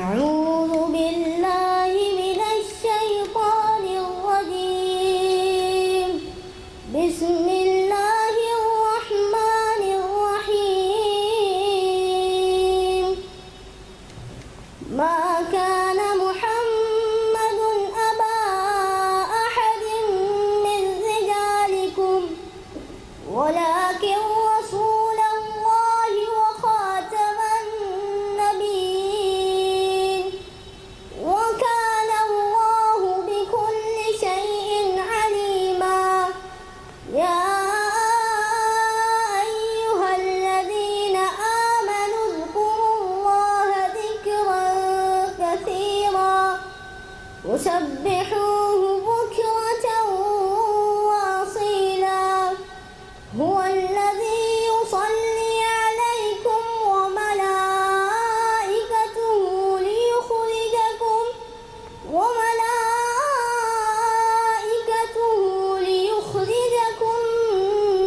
أعوذ بالله من الشيطان الرجيم. بسم الله الرحمن الرحيم. ما كان محمد أبا أحد من رجالكم ولكن رسول الله وخاتم النبيين وكان الله بكل شيء عليما. يا أيها الذين آمنوا اذكروا الله ذكرا كثيرا وسبحوه بكرة وأصيلا. هو الذي يصلي عليكم وملائكته ليخرجكم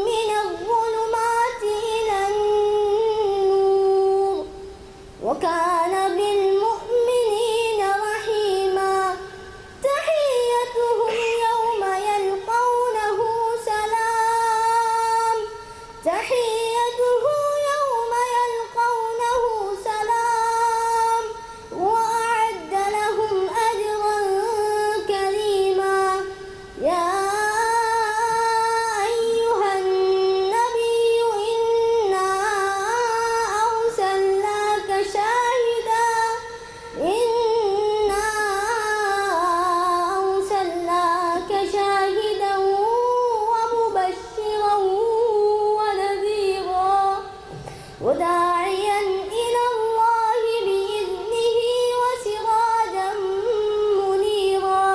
من الظلمات إلى النور وكان بالمؤمنين رحيما. تحيتهم يوم يلقونه سلام. وأعد لهم أجرا كريما. يا أيها النبي إنا أرسلناك شاهدا ومبشرا ونذيرا وداعيا إلى الله بإذنه وسراجا منيرا.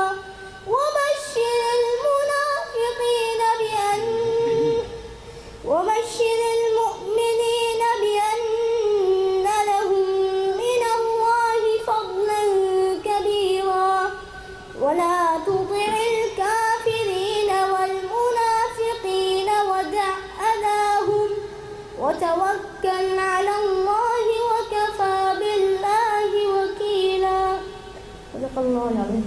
وبشر المؤمنين بأن لهم من الله فضلا كبيرا. ولا تطع الكافرين والمنافقين ودع أذاهم وتوكل على الله وكفى بالله وكيلا. صدق الله العظيم.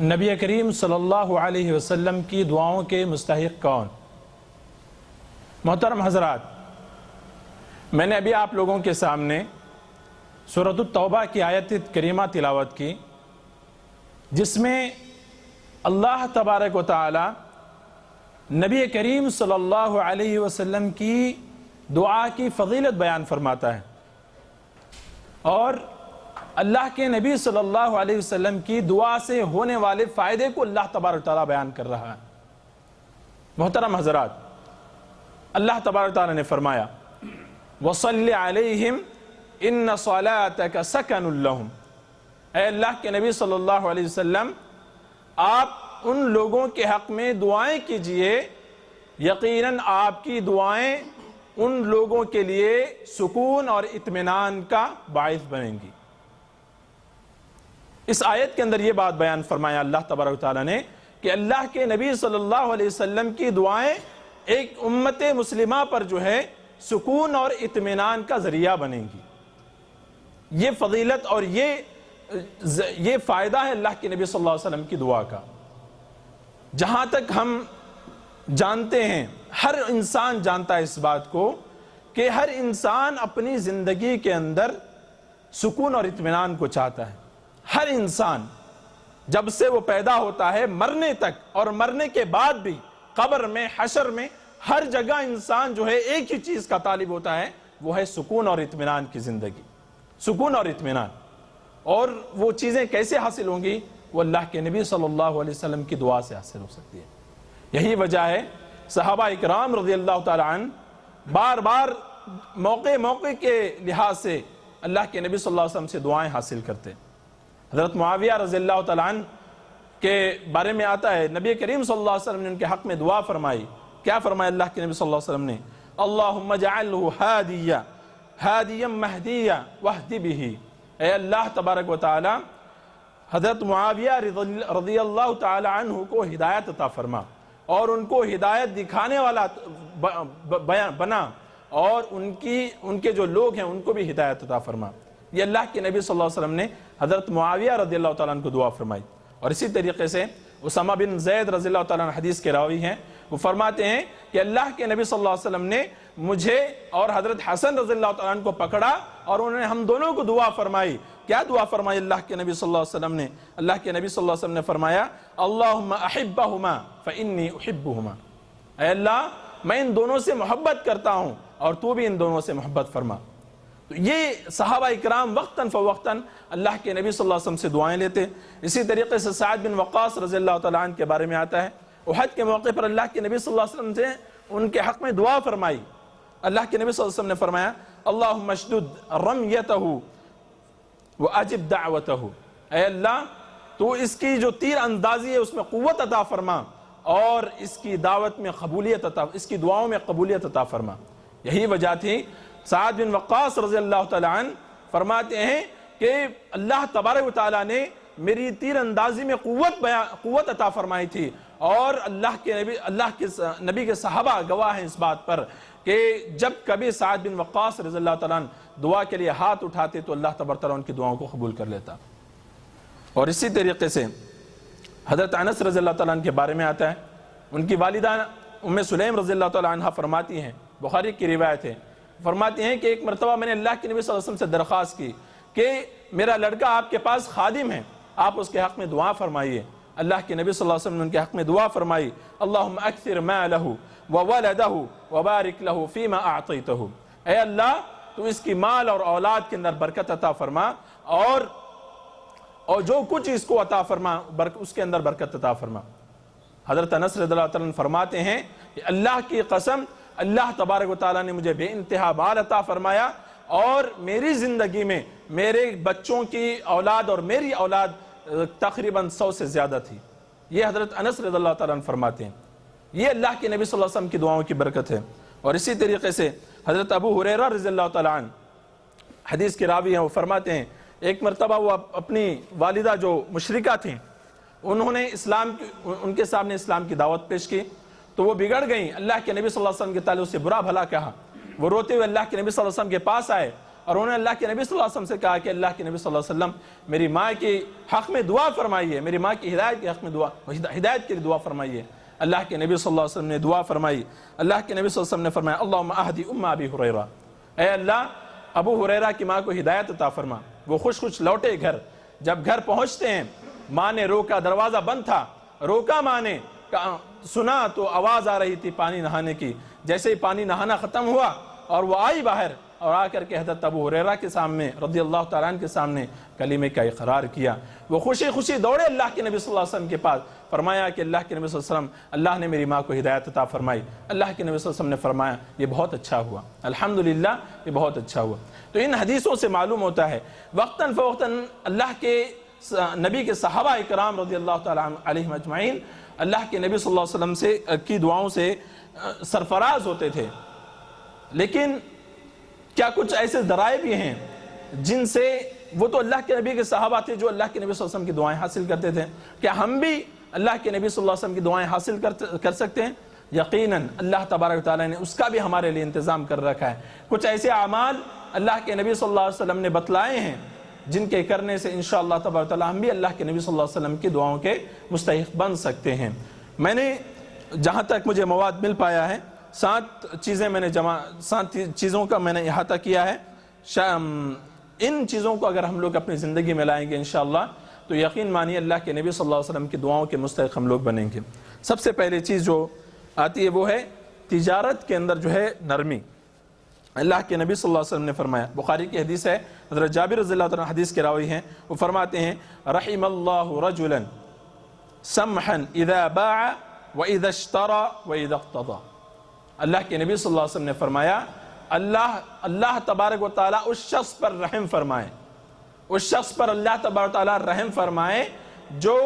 نبی کریم صلی اللہ علیہ وسلم کی دعاؤں کے مستحق کون؟ محترم حضرات، میں نے ابھی آپ لوگوں کے سامنے سورۃ التوبہ کی آیت کریمہ تلاوت کی، جس میں اللہ تبارک و تعالی نبی کریم صلی اللہ علیہ وسلم کی دعا کی فضیلت بیان فرماتا ہے، اور اللہ کے نبی صلی اللہ علیہ وسلم کی دعا سے ہونے والے فائدے کو اللہ تبارک و تعالی بیان کر رہا ہے۔ محترم حضرات، اللہ تبارک و تعالی نے فرمایا وَصَلِّ عَلَيْهِمْ إِنَّ صَلَاتَكَ سَكَنٌ لَهُمْ، اے اللہ کے نبی صلی اللہ علیہ وسلم، آپ ان لوگوں کے حق میں دعائیں کیجئے، یقیناً آپ کی دعائیں ان لوگوں کے لیے سکون اور اطمینان کا باعث بنیں گی۔ اس آیت کے اندر یہ بات بیان فرمایا اللہ تبارک و تعالیٰ نے کہ اللہ کے نبی صلی اللہ علیہ وسلم کی دعائیں ایک امت مسلمہ پر جو ہے سکون اور اطمینان کا ذریعہ بنیں گی۔ یہ فضیلت اور یہ فائدہ ہے اللہ کے نبی صلی اللہ علیہ وسلم کی دعا کا۔ جہاں تک ہم جانتے ہیں، ہر انسان جانتا ہے اس بات کو کہ ہر انسان اپنی زندگی کے اندر سکون اور اطمینان کو چاہتا ہے۔ ہر انسان جب سے وہ پیدا ہوتا ہے مرنے تک، اور مرنے کے بعد بھی قبر میں، حشر میں، ہر جگہ انسان جو ہے ایک ہی چیز کا طالب ہوتا ہے، وہ ہے سکون اور اطمینان کی زندگی، سکون اور اطمینان۔ اور وہ چیزیں کیسے حاصل ہوں گی؟ وہ اللہ کے نبی صلی اللہ علیہ وسلم کی دعا سے حاصل ہو سکتی ہے۔ یہی وجہ ہے صحابہ اکرام رضی اللہ تعالی عنہ بار بار موقع کے لحاظ سے اللہ کے نبی صلی اللہ علیہ وسلم سے دعائیں حاصل کرتے۔ حضرت معاویہ رضی اللہ تعالی عنہ کے بارے میں آتا ہے، نبی کریم صلی اللہ علیہ وسلم نے ان کے حق میں دعا فرمائی۔ کیا فرمایا اللہ کے نبی صلی اللہ علیہ وسلم نے؟ اللہم اجعلہ ہادیا مہدیا واہد بہ، اے اللہ تبارک و تعالی حضرت معاویہ رضی اللہ تعالی عنہ کو ہدایت عطا فرما، اور ان کو ہدایت دکھانے والا بنا، اور ان کے جو لوگ ہیں ان کو بھی ہدایت عطا فرما۔ یہ اللہ کے نبی صلی اللہ علیہ وسلم نے حضرت معاویہ رضی اللہ تعالیٰ عنہ کو دعا فرمائی۔ اور اسی طریقے سے اسامہ بن زید رضی اللہ تعالیٰ عنہ حدیث کے راوی ہیں، وہ فرماتے ہیں کہ اللہ کے نبی صلی اللہ علیہ وسلم نے مجھے اور حضرت حسن رضی اللہ تعالیٰ عنہ کو پکڑا، اور انہوں نے ہم دونوں کو دعا فرمائی۔ کیا دعا فرمائی اللہ کے نبی صلی اللہ علیہ وسلم نے؟ اللہ کے نبی صلی اللہ علیہ وسلم نے فرمایا اللہم احبہما فانی احبہما، اے اللہ میں ان دونوں سے محبت کرتا ہوں اور تو بھی ان دونوں سے محبت فرما۔ تو یہ صحابہ اکرام وقتاً فوقتاً اللہ کے نبی صلی اللہ علیہ وسلم سے دعائیں لیتے۔ اسی طریقے سے سعد بن وقاص رضی اللہ تعالیٰ عنہ کے بارے میں آتا ہے، احد کے موقع پر اللہ کے نبی صلی اللہ علیہ وسلم سے ان کے حق میں دعا فرمائی۔ اللہ کے نبی صلی اللہ علیہ وسلم نے فرمایا اللہم اشدد رمیتہ وَأَجِبْ دَعْوَتَهُ، اے اللہ تو اس کی جو تیر اندازی ہے اس میں قوت عطا فرما، اور اس کی دعوت میں قبولیت عطا، اس کی دعاؤں میں قبولیت عطا فرما۔ یہی وجہ تھی سعد بن وقاص رضی اللہ تعالیٰ عنہ فرماتے ہیں کہ اللہ تبارک و تعالیٰ نے میری تیر اندازی میں قوت عطا فرمائی تھی، اور اللہ کے نبی کے صحابہ گواہ ہیں اس بات پر کہ جب کبھی سعد بن وقاص رضی اللہ تعالیٰ عنہ دعا کے لیے ہاتھ اٹھاتے تو اللہ تبارک و تعالیٰ ان کی دعاؤں کو قبول کر لیتا۔ اور اسی طریقے سے حضرت انس رضی اللہ تعالیٰ عنہ کے بارے میں آتا ہے، ان کی والدہ ام سلیم رضی اللہ تعالیٰ عنہ فرماتی ہیں، بخاری کی روایت ہے، فرماتی ہیں کہ ایک مرتبہ میں نے اللہ کے نبی صلی اللہ علیہ وسلم سے درخواست کی کہ میرا لڑکا آپ کے پاس خادم ہے، آپ اس کے حق میں دعا فرمائیے۔ اللہ کے نبی صلی اللہ علیہ وسلم نے ان کے حق میں دعا فرمائی اللہم اکثر مالہ وولدہ وبارک لہ فیما اعطیتہ، اے اللہ تو اس کی مال اور اولاد کے اندر برکت عطا فرما، اور جو کچھ اس کو عطا فرما اس کے اندر برکت عطا فرما۔ حضرت انس رضی اللہ عنہ فرماتے ہیں کہ اللہ کی قسم اللہ تبارک و تعالیٰ نے مجھے بے انتہا مال عطا فرمایا، اور میری زندگی میں میرے بچوں کی اولاد اور میری اولاد تقریباً 100 سے زیادہ تھی۔ یہ حضرت انس رضی اللہ تعالیٰ عنہ فرماتے ہیں، یہ اللہ کے نبی صلی اللہ علیہ وسلم کی دعاؤں کی برکت ہے۔ اور اسی طریقے سے حضرت ابو ہریرہ رضی اللہ تعالیٰ عنہ حدیث کے راوی ہیں، وہ فرماتے ہیں ایک مرتبہ وہ اپنی والدہ جو مشرکہ تھیں، انہوں نے ان کے سامنے اسلام کی دعوت پیش کی تو وہ بگڑ گئیں، اللہ کے نبی صلی اللہ علیہ وسلم کے تعلق سے برا بھلا کہا۔ وہ روتے ہوئے اللہ کے نبی صلی اللہ علیہ وسلم کے پاس آئے اور انہوں نے اللہ کے نبی صلی اللہ علیہ وسلم سے کہا کہ اللہ کے نبی صلی اللہ علیہ وسلم میری ماں کی حق میں دعا فرمائیے، میری ماں کی ہدایت کے حق میں ہدایت کے لیے دعا فرمائیے۔ اللہ کے نبی صلی اللہ علیہ وسلم نے دعا فرمائی۔ اللہ کے نبی صلی اللہ علیہ وسلم نے فرمایا اللہم اہدی ام ابی ہریرہ، اے اللہ ابو ہریرہ کی ماں کو ہدایت عطا فرما۔ وہ خوش خوش لوٹے گھر۔ جب گھر پہنچتے ہیں ماں نے روکا، دروازہ بند تھا، روکا ماں نے، سنا تو آواز آ رہی تھی پانی نہانے کی۔ جیسے ہی پانی نہانا ختم ہوا اور وہ آئی باہر اور آ کر کے حضرت ابو ہریرہ کے سامنے رضی اللہ تعالیٰ عنہ کے سامنے کلمے کا اقرار کیا۔ وہ خوشی خوشی دوڑے اللہ کے نبی صلی اللہ علیہ وسلم کے پاس، فرمایا کہ اللہ کے نبی صلی اللہ علیہ وسلم اللہ نے میری ماں کو ہدایت عطا فرمائی۔ اللہ کے نبی صلی اللہ علیہ وسلم نے فرمایا یہ بہت اچھا ہوا، الحمدللہ یہ بہت اچھا ہوا۔ تو ان حدیثوں سے معلوم ہوتا ہے وقتاً فوقتاً اللہ کے نبی کے صحابہ اکرام رضی اللہ تعالیٰ علیہم اجمعین اللہ کے نبی صلی اللہ علیہ وسلم سے کی دعاؤں سے سرفراز ہوتے تھے۔ لیکن کیا کچھ ایسے ذرائع بھی ہیں جن سے وہ تو اللہ کے نبی کے صحابہ تھے جو اللہ کے نبی صلی اللہ علیہ وسلم کی دعائیں حاصل کرتے تھے، کیا ہم بھی اللہ کے نبی صلی اللہ علیہ وسلم کی دعائیں حاصل کر سکتے ہیں؟ یقیناً اللہ تبارک و تعالیٰ نے اس کا بھی ہمارے لیے انتظام کر رکھا ہے۔ کچھ ایسے اعمال اللہ کے نبی صلی اللہ علیہ وسلم نے بتلائے ہیں جن کے کرنے سے انشاءاللہ تبارک و تعالیٰ ہم بھی اللہ کے نبی صلی اللہ علیہ وسلم کی دعاؤں کے مستحق بن سکتے ہیں۔ میں نے جہاں تک مجھے مواد مل پایا ہے 7 چیزوں کا میں نے احاطہ کیا ہے۔ ان چیزوں کو اگر ہم لوگ اپنی زندگی میں لائیں گے انشاءاللہ تو یقین مانیے اللہ کے نبی صلی اللہ علیہ وسلم کی دعاؤں کے مستحق ہم لوگ بنیں گے۔ سب سے پہلی چیز جو آتی ہے وہ ہے تجارت کے اندر جو ہے نرمی۔ اللہ کے نبی صلی اللہ علیہ وسلم نے فرمایا، بخاری کی حدیث ہے، حضرت جابر رضی اللہ عنہ حدیث کے راوی ہیں، وہ فرماتے ہیں رحم اللہ رجلا سمحا اذا باع واذا اشترى واذا اقتضى۔ اللہ کے نبی صلی اللہ علیہ وسلم نے فرمایا اللہ تبارک و تعالیٰ اس شخص پر رحم فرمائے، اس شخص پر اللہ تبارک و تعالیٰ رحم فرمائے جو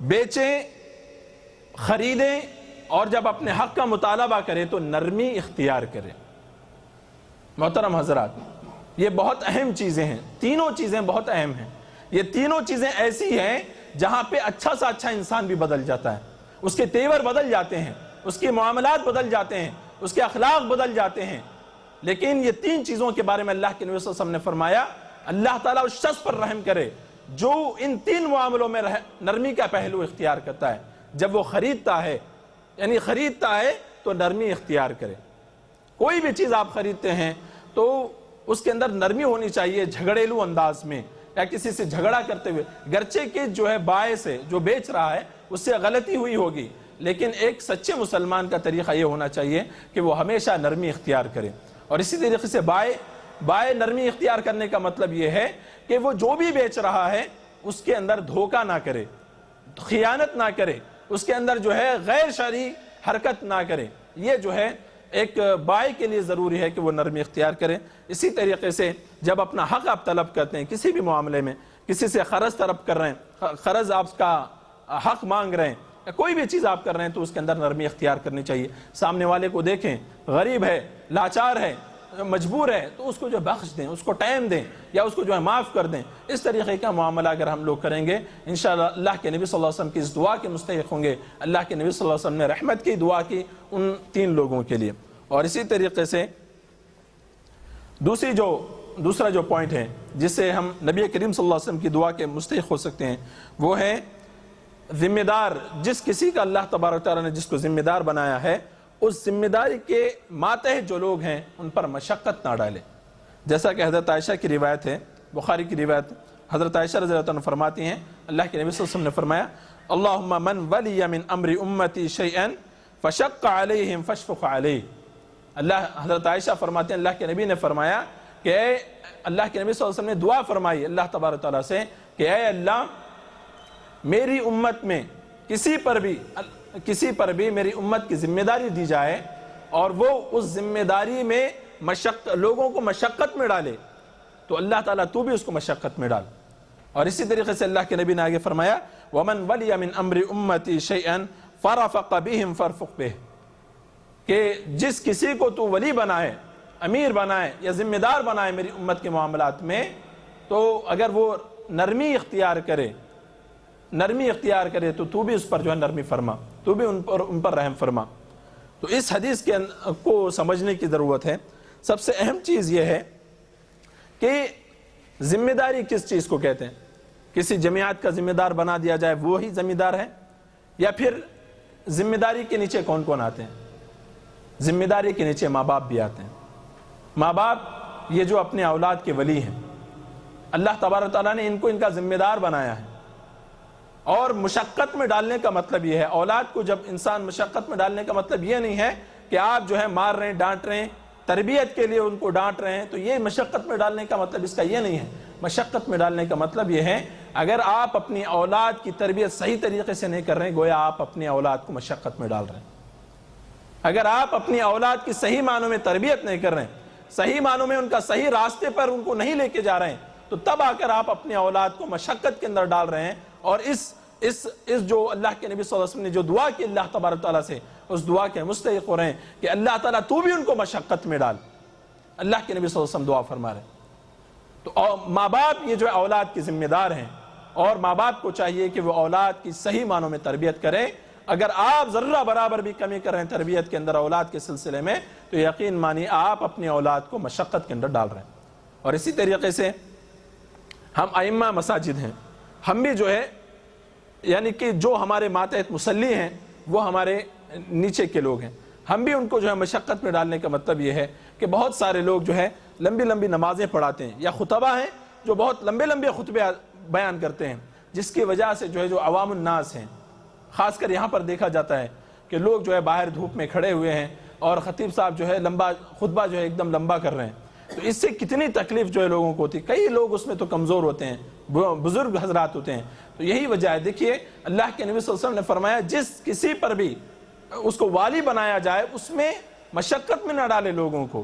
بیچے، خریدے اور جب اپنے حق کا مطالبہ کرے تو نرمی اختیار کرے۔ محترم حضرات، یہ بہت اہم چیزیں ہیں، تینوں چیزیں بہت اہم ہیں۔ یہ تینوں چیزیں ایسی ہیں جہاں پہ اچھا سا اچھا انسان بھی بدل جاتا ہے، اس کے تیور بدل جاتے ہیں، اس کے معاملات بدل جاتے ہیں، اس کے اخلاق بدل جاتے ہیں۔ لیکن یہ 3 چیزوں کے بارے میں اللہ کے نبی صلی اللہ علیہ وسلم نے فرمایا اللہ تعالیٰ اس شخص پر رحم کرے جو ان 3 معاملوں میں نرمی کا پہلو اختیار کرتا ہے۔ جب وہ خریدتا ہے تو نرمی اختیار کرے۔ کوئی بھی چیز آپ خریدتے ہیں تو اس کے اندر نرمی ہونی چاہیے، جھگڑیلو انداز میں یا کسی سے جھگڑا کرتے ہوئے، گرچہ کہ جو ہے بائع سے جو بیچ رہا ہے اس سے غلطی ہوئی ہوگی، لیکن ایک سچے مسلمان کا طریقہ یہ ہونا چاہیے کہ وہ ہمیشہ نرمی اختیار کرے۔ اور اسی طریقے سے بائع نرمی اختیار کرنے کا مطلب یہ ہے کہ وہ جو بھی بیچ رہا ہے اس کے اندر دھوکہ نہ کرے، خیانت نہ کرے، اس کے اندر جو ہے غیر شرعی حرکت نہ کرے۔ یہ جو ہے ایک بائع کے لیے ضروری ہے کہ وہ نرمی اختیار کرے۔ اسی طریقے سے جب اپنا حق آپ طلب کرتے ہیں کسی بھی معاملے میں، کسی سے قرض طلب کر رہے ہیں، قرض آپ کا حق مانگ رہے ہیں، کوئی بھی چیز آپ کر رہے ہیں تو اس کے اندر نرمی اختیار کرنی چاہیے۔ سامنے والے کو دیکھیں، غریب ہے، لاچار ہے، مجبور ہے تو اس کو جو بخش دیں، اس کو ٹائم دیں یا اس کو جو ہے معاف کر دیں۔ اس طریقے کا معاملہ اگر ہم لوگ کریں گے انشاءاللہ اللہ کے نبی صلی اللہ علیہ وسلم کی اس دعا کے مستحق ہوں گے۔ اللہ کے نبی صلی اللہ علیہ وسلم نے رحمت کی دعا کی ان 3 لوگوں کے لیے۔ اور اسی طریقے سے دوسرا جو پوائنٹ ہے جس سے ہم نبی کریم صلی اللہ علیہ وسلم کی دعا کے مستحق ہو سکتے ہیں وہ ہے ذمہ دار، جس کسی کا اللہ تبارک و تعالیٰ نے جس کو ذمہ دار بنایا ہے اس ذمہ داری کے ماتحت جو لوگ ہیں ان پر مشقت نہ ڈالے۔ جیسا کہ حضرت عائشہ کی روایت ہے، بخاری کی روایت، حضرت عائشہ رضی اللہ عنہ فرماتی ہیں اللہ کے نبی صلی اللہ علیہ وسلم نے فرمایا اللہم من ولی من امر امتی شیئا فشق علیہم فاشفق علیہ۔ حضرت عائشہ فرماتے ہیں اللہ کے نبی نے فرمایا کہ اے اللہ کے نبی صلی اللہ علیہ وسلم نے دعا فرمائی اللہ تبارک تعالیٰ سے کہ اے اللہ میری امت میں کسی پر بھی میری امت کی ذمہ داری دی جائے اور وہ اس ذمہ داری میں لوگوں کو مشقت میں ڈالے تو اللہ تعالیٰ تو بھی اس کو مشقت میں ڈال۔ اور اسی طریقے سے اللہ کے نبی نے آگے فرمایا وَمَنْ وَلِيَ مِنْ أَمْرِ أُمَّتِي شَيْئًا فَرَفَقَ بِهِمْ فَارْفُقْ بِهِ، کہ جس کسی کو تو ولی بنائے، امیر بنائے یا ذمہ دار بنائے میری امت کے معاملات میں تو اگر وہ نرمی اختیار کرے تو بھی اس پر جو ہے نرمی فرما، تو بھی ان پر رحم فرما۔ تو اس حدیث کو سمجھنے کی ضرورت ہے۔ سب سے اہم چیز یہ ہے کہ ذمہ داری کس چیز کو کہتے ہیں؟ کسی جماعت کا ذمہ دار بنا دیا جائے وہی ذمہ دار ہے، یا پھر ذمہ داری کے نیچے کون کون آتے ہیں؟ ذمہ داری کے نیچے ماں باپ بھی آتے ہیں۔ ماں باپ یہ جو اپنے اولاد کے ولی ہیں، اللہ تبارک و تعالیٰ نے ان کو ان کا ذمہ دار بنایا ہے، اور مشقت میں ڈالنے کا مطلب یہ ہے، اولاد کو جب انسان مشقت میں ڈالنے کا مطلب یہ نہیں ہے کہ آپ جو ہے مار رہے ہیں، ڈانٹ رہے ہیں، تربیت کے لیے ان کو ڈانٹ رہے ہیں، تو یہ مشقت میں ڈالنے کا مطلب اس کا یہ نہیں ہے۔ مشقت میں ڈالنے کا مطلب یہ ہے اگر آپ اپنی اولاد کی تربیت صحیح طریقے سے نہیں کر رہے ہیں، گویا آپ اپنی اولاد کو مشقت میں ڈال رہے ہیں۔ اگر آپ اپنی اولاد کی صحیح معنوں میں تربیت نہیں کر رہے ہیں، صحیح معنوں میں ان کا صحیح راستے پر ان کو نہیں لے کے جا رہے ہیں، تو تب آ کر آپ اپنی اولاد کو مشقت کے اندر ڈال رہے ہیں۔ اور اس جو اللہ کے نبی صلی اللہ علیہ وسلم نے جو دعا کی اللہ تبارک تعالیٰ سے، اس دعا کے مستحق ہو رہے ہیں کہ اللہ تعالیٰ تو بھی ان کو مشقت میں ڈال۔ اللہ کے نبی صلی اللہ علیہ وسلم دعا فرما رہے ہیں۔ تو ماں باپ یہ جو اولاد کے ذمہ دار ہیں، اور ماں باپ کو چاہیے کہ وہ اولاد کی صحیح معنوں میں تربیت کریں۔ اگر آپ ذرہ برابر بھی کمی کر رہے ہیں تربیت کے اندر اولاد کے سلسلے میں، تو یقین مانیے آپ اپنی اولاد کو مشقت کے اندر ڈال رہے ہیں۔ اور اسی طریقے سے ہم ائمہ مساجد ہیں، ہم بھی جو ہے یعنی کہ جو ہمارے ماتحت مصلی ہیں وہ ہمارے نیچے کے لوگ ہیں، ہم بھی ان کو جو ہے مشقت میں ڈالنے کا مطلب یہ ہے کہ بہت سارے لوگ جو ہے لمبی لمبی نمازیں پڑھاتے ہیں، یا خطبہ ہیں جو بہت لمبے لمبے خطبے بیان کرتے ہیں، جس کی وجہ سے جو ہے جو عوام الناس ہیں، خاص کر یہاں پر دیکھا جاتا ہے کہ لوگ جو ہے باہر دھوپ میں کھڑے ہوئے ہیں اور خطیب صاحب جو ہے لمبا خطبہ جو ہے ایک دم لمبا کر رہے ہیں، تو اس سے کتنی تکلیف جو ہے لوگوں کو ہوتی ہے۔ کئی لوگ اس میں تو کمزور ہوتے ہیں، بزرگ حضرات ہوتے ہیں، تو یہی وجہ ہے۔ دیکھیے اللہ کے نبی صلی اللہ علیہ وسلم نے فرمایا جس کسی پر بھی اس کو والی بنایا جائے اس میں مشقت میں نہ ڈالے لوگوں کو۔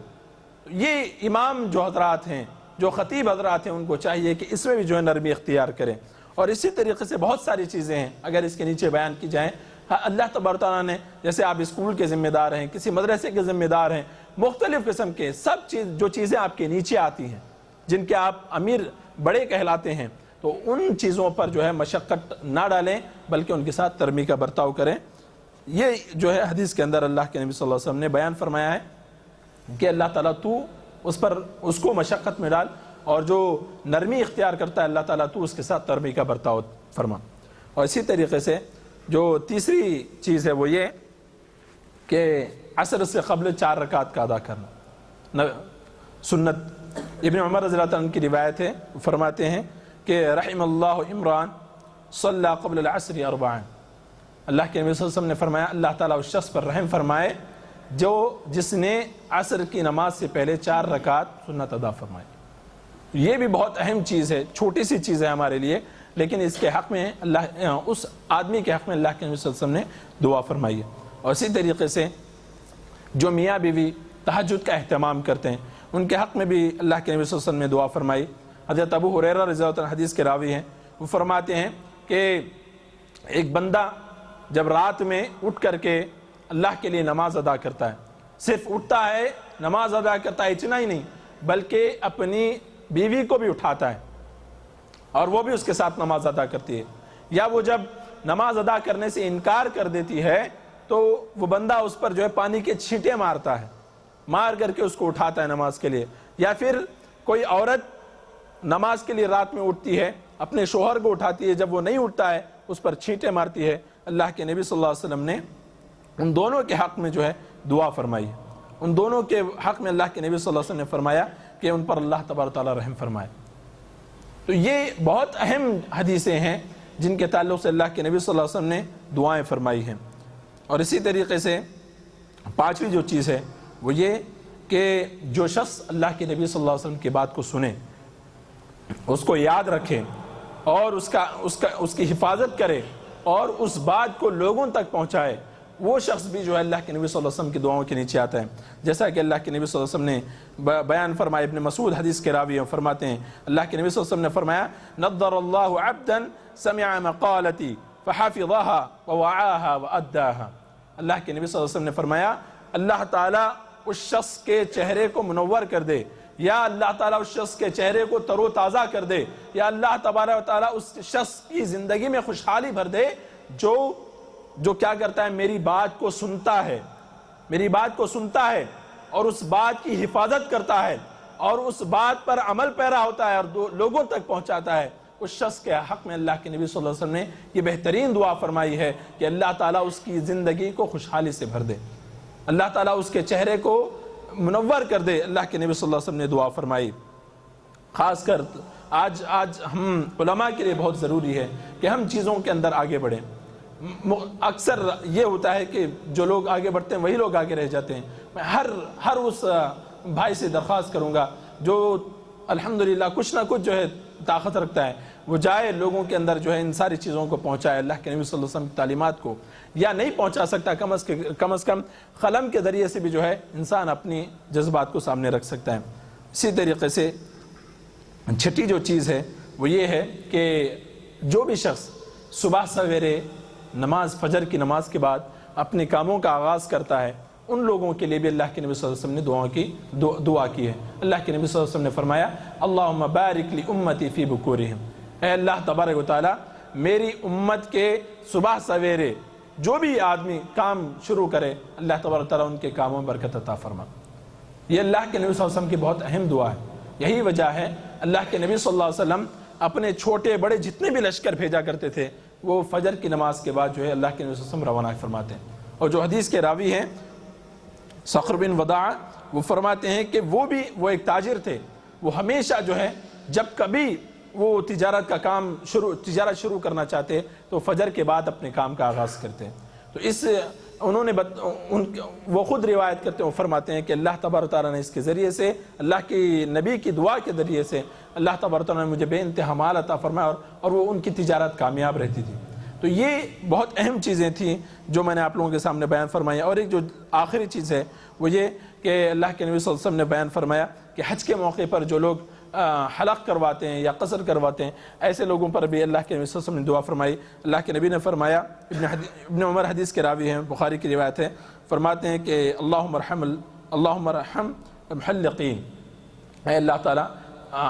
یہ امام جو حضرات ہیں، جو خطیب حضرات ہیں، ان کو چاہیے کہ اس میں بھی جو ہے نرمی اختیار کریں۔ اور اسی طریقے سے بہت ساری چیزیں ہیں اگر اس کے نیچے بیان کی جائیں۔ اللہ تبارک تعالیٰ نے، جیسے آپ اسکول کے ذمہ دار ہیں، کسی مدرسے کے ذمہ دار ہیں، مختلف قسم کے سب جو چیزیں آپ کے نیچے آتی ہیں، جن کے آپ امیر بڑے کہلاتے ہیں، تو ان چیزوں پر جو ہے مشقت نہ ڈالیں بلکہ ان کے ساتھ نرمی کا برتاؤ کریں۔ یہ جو ہے حدیث کے اندر اللہ کے نبی صلی اللہ علیہ وسلم نے بیان فرمایا ہے کہ اللہ تعالیٰ تو اس کو مشقت میں ڈال، اور جو نرمی اختیار کرتا ہے اللہ تعالیٰ تو اس کے ساتھ نرمی کا برتاؤ فرما۔ اور اسی طریقے سے جو تیسری چیز ہے وہ یہ کہ عصر سے قبل 4 رکعت کا ادا کرنا سنت۔ ابن عمر رضی اللہ عنہ کی روایت ہے، فرماتے ہیں کہ رحم اللہ عمران صلی قبل العصر 4۔ اللہ کے نبی صلی اللہ علیہ وسلم نے فرمایا اللہ تعالیٰ اس شخص پر رحم فرمائے جس نے عصر کی نماز سے پہلے 4 رکعت سنت ادا فرمائے۔ یہ بھی بہت اہم چیز ہے، چھوٹی سی چیز ہے ہمارے لیے، لیکن اس کے حق میں اس آدمی کے حق میں اللہ کے نبی صلی اللہ علیہ وسلم نے دعا فرمائی ہے۔ اور اسی طریقے سے جو میاں بیوی تہجد کا اہتمام کرتے ہیں، ان کے حق میں بھی اللہ کے نبی صلی اللہ علیہ وسلم نے دعا فرمائی۔ حضرت ابو ہریرہ رضی اللہ عنہ حدیث کے راوی ہیں، وہ فرماتے ہیں کہ ایک بندہ جب رات میں اٹھ کر کے اللہ کے لیے نماز ادا کرتا ہے، صرف اٹھتا ہے نماز ادا کرتا ہے اتنا ہی نہیں بلکہ اپنی بیوی کو بھی اٹھاتا ہے اور وہ بھی اس کے ساتھ نماز ادا کرتی ہے، یا وہ جب نماز ادا کرنے سے انکار کر دیتی ہے تو وہ بندہ اس پر جو ہے پانی کے چھینٹے مارتا ہے، مار کر کے اس کو اٹھاتا ہے نماز کے لیے۔ یا پھر کوئی عورت نماز کے لیے رات میں اٹھتی ہے، اپنے شوہر کو اٹھاتی ہے، جب وہ نہیں اٹھتا ہے اس پر چھینٹے مارتی ہے۔ اللہ کے نبی صلی اللہ علیہ وسلم نے ان دونوں کے حق میں جو ہے دعا فرمائی ہے، ان دونوں کے حق میں اللہ کے نبی صلی اللہ علیہ وسلم نے فرمایا کہ ان پر اللہ تبارک تعالیٰ رحم فرمائے۔ تو یہ بہت اہم حدیثیں ہیں جن کے تعلق سے اللہ کے نبی صلی اللہ علیہ وسلم نے دعائیں فرمائی ہیں۔ اور اسی طریقے سے 5ویں جو چیز ہے وہ یہ کہ جو شخص اللہ کے نبی صلی اللہ علیہ وسلم کی بات کو سنے، اس کو یاد رکھے اور اس کی حفاظت کرے اور اس بات کو لوگوں تک پہنچائے، وہ شخص بھی جو ہے اللہ کے نبی صلی اللہ علیہ وسلم کی دعاؤں کے نیچے آتا ہے۔ جیسا کہ اللہ کے نبی صلی اللہ علیہ وسلم نے بیان فرمایا، ابن مسعود حدیث کے راوی ہیں، فرماتے ہیں اللہ کے نبی صلی اللہ علیہ وسلم نے فرمایا نضر اللہ عبدا سمع مقالتی فحفظها ووعاها واداها۔ اللہ کے نبی صلی اللہ علیہ وسلم نے فرمایا اللہ تعالیٰ اس شخص کے چہرے کو منور کر دے، یا اللہ تعالیٰ اس شخص کے چہرے کو تر و تازہ کر دے، یا اللہ تبارک و تعالیٰ اس شخص کی زندگی میں خوشحالی بھر دے جو کیا کرتا ہے، میری بات کو سنتا ہے، میری بات کو سنتا ہے اور اس بات کی حفاظت کرتا ہے اور اس بات پر عمل پیرا ہوتا ہے اور لوگوں تک پہنچاتا ہے، اس شخص کے حق میں اللہ کے نبی صلی اللہ علیہ وسلم نے یہ بہترین دعا فرمائی ہے کہ اللہ تعالیٰ اس کی زندگی کو خوشحالی سے بھر دے، اللہ تعالیٰ اس کے چہرے کو منور کر دے۔ اللہ کے نبی صلی اللہ علیہ وسلم نے دعا فرمائی۔ خاص کر آج ہم علماء کے لیے بہت ضروری ہے کہ ہم چیزوں کے اندر آگے بڑھیں۔ اکثر یہ ہوتا ہے کہ جو لوگ آگے بڑھتے ہیں وہی لوگ آگے رہ جاتے ہیں۔ میں ہر اس بھائی سے درخواست کروں گا جو الحمدللہ کچھ نہ کچھ جو ہے طاقت رکھتا ہے، وہ جائے لوگوں کے اندر جو ہے ان ساری چیزوں کو پہنچائے، اللہ کے نبی صلی اللہ علیہ وسلم کی تعلیمات کو، یا نہیں پہنچا سکتا کم از کم قلم کے ذریعے سے بھی جو ہے انسان اپنی جذبات کو سامنے رکھ سکتا ہے۔ اسی طریقے سے چھٹی جو چیز ہے وہ یہ ہے کہ جو بھی شخص صبح سویرے نماز فجر کی نماز کے بعد اپنے کاموں کا آغاز کرتا ہے، ان لوگوں کے لیے بھی اللہ کے نبی صلی اللہ علیہ وسلم نے دعا کی ہے۔ اللہ کے نبی صلی اللہ علیہ وسلم نے فرمایا اللہم بارک لی امتی فی بکورہم، اے اللہ تبارک و تعالی میری امت کے صبح سویرے جو بھی آدمی کام شروع کرے، اللہ تبارک و تعالی ان کے کاموں میں برکت عطا فرما۔ یہ اللہ کے نبی صلی اللہ علیہ وسلم کی بہت اہم دعا ہے۔ یہی وجہ ہے اللہ کے نبی صلی اللہ علیہ وسلم اپنے چھوٹے بڑے جتنے بھی لشکر بھیجا کرتے تھے وہ فجر کی نماز کے بعد جو ہے اللہ کے نبی صلی اللہ علیہ وسلم روانہ فرماتے ہیں۔ اور جو حدیث کے راوی ہیں صخر بن وداع، وہ فرماتے ہیں کہ وہ ایک تاجر تھے، وہ ہمیشہ جو ہے جب کبھی وہ تجارت شروع کرنا چاہتے تو فجر کے بعد اپنے کام کا آغاز کرتے۔ تو وہ خود روایت کرتے ہیں، وہ فرماتے ہیں کہ اللہ تبارک و تعالیٰ نے اس کے ذریعے سے، اللہ کی نبی کی دعا کے ذریعے سے اللہ تبارک و تعالیٰ نے مجھے بے انتہا مال عطا فرمایا اور وہ ان کی تجارت کامیاب رہتی تھی۔ تو یہ بہت اہم چیزیں تھیں جو میں نے آپ لوگوں کے سامنے بیان فرمائی۔ اور ایک جو آخری چیز ہے وہ یہ کہ اللہ کے نبی صلی اللہ علیہ وسلم نے بیان فرمایا کہ حج کے موقع پر جو لوگ حلق کرواتے ہیں یا قصر کرواتے ہیں، ایسے لوگوں پر بھی اللہ کے نبی صلی اللہ علیہ وسلم نے دعا فرمائی۔ اللہ کے نبی نے فرمایا، ابن عمر حدیث کے راوی ہیں، بخاری کی روایت ہے، فرماتے ہیں کہ اللہم ارحم محلقین، اے اللہ تعالیٰ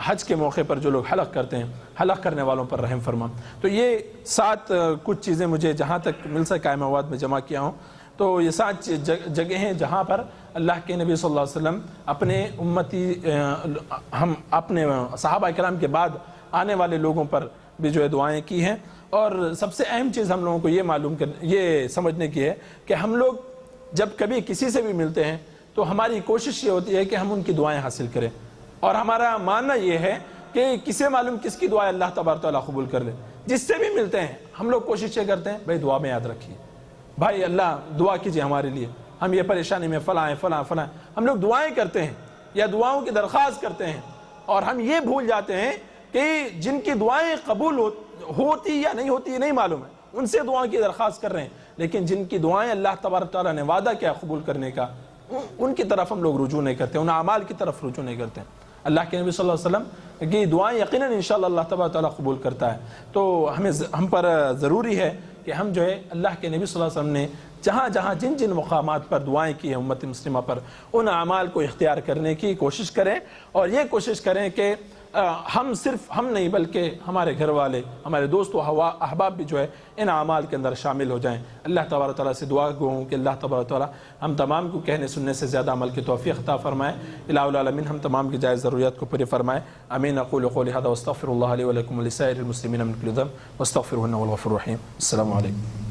حج کے موقع پر جو لوگ حلق کرتے ہیں، حلق کرنے والوں پر رحم فرما۔ تو یہ 7 کچھ چیزیں مجھے جہاں تک مل سکا مواد میں جمع کیا ہوں، تو یہ 7 جگہیں ہیں جہاں پر اللہ کے نبی صلی اللہ علیہ وسلم اپنے صحابہ کرام کے بعد آنے والے لوگوں پر بھی جو ہے دعائیں کی ہیں۔ اور سب سے اہم چیز ہم لوگوں کو یہ سمجھنے کی ہے کہ ہم لوگ جب کبھی کسی سے بھی ملتے ہیں تو ہماری کوشش یہ ہوتی ہے کہ ہم ان کی دعائیں حاصل کریں، اور ہمارا ماننا یہ ہے کہ کسے معلوم کس کی دعائیں اللہ تبارک تعالیٰ قبول کر لے۔ جس سے بھی ملتے ہیں ہم لوگ کوشش یہ کرتے ہیں بھائی دعا میں یاد رکھیے، بھائی اللہ دعا کیجئے ہمارے لیے، ہم یہ پریشانی میں فلاں ہم لوگ دعائیں کرتے ہیں یا دعاؤں کی درخواست کرتے ہیں، اور ہم یہ بھول جاتے ہیں کہ جن کی دعائیں قبول ہوتی یا نہیں ہوتی نہیں معلوم ہے، ان سے دعاؤں کی درخواست کر رہے ہیں، لیکن جن کی دعائیں اللہ تبارک تعالیٰ نے وعدہ کیا قبول کرنے کا، ان کی طرف ہم لوگ رجوع نہیں کرتے، ان اعمال کی طرف رجوع نہیں کرتے۔ اللہ کے نبی صلی اللہ علیہ وسلم کی دعائیں یقیناً انشاءاللہ اللہ تبارک تعالیٰ قبول کرتا ہے۔ تو ہم پر ضروری ہے کہ ہم جو ہے اللہ کے نبی صلی اللہ علیہ وسلم نے جہاں جن مقامات پر دعائیں کی ہیں امت مسلمہ پر، ان اعمال کو اختیار کرنے کی کوشش کریں، اور یہ کوشش کریں کہ صرف ہم نہیں بلکہ ہمارے گھر والے، ہمارے دوست و احباب بھی جو ہے ان اعمال کے اندر شامل ہو جائیں۔ اللہ تبارک تعالیٰ سے دعا گو ہوں کہ اللہ تبارک تعالیٰ ہم تمام کو کہنے سننے سے زیادہ عمل کی توفیق عطا فرمائے۔ الہ العالمین ہم تمام کی جائز ضروریات کو پورے فرمائے۔ آمین۔ اقول قولی ھذا واستغفر اللہ لی ولکم ولسائر المسلمین من کل ذنب واستغفروہ انہ هو الغفور الرحیم۔ السلام علیکم۔